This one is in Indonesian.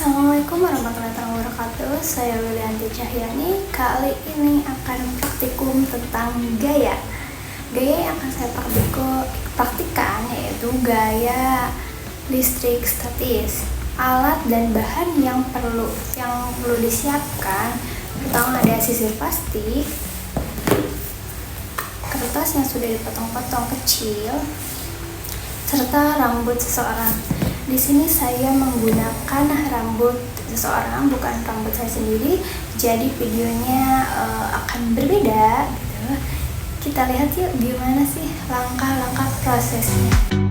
Assalamualaikum warahmatullahi wabarakatuh. Saya Wilianti Cahyani. Kali ini akan praktikum tentang gaya. Gaya yang akan saya praktikkan yaitu gaya listrik statis. Alat dan bahan yang perlu disiapkan. Pertama ada sisir plastik, kertas yang sudah dipotong-potong kecil, serta rambut seseorang. Di sini saya menggunakan rambut seseorang, bukan rambut saya sendiri. Jadi videonya akan berbeda gitu. Kita lihat yuk gimana sih langkah-langkah prosesnya.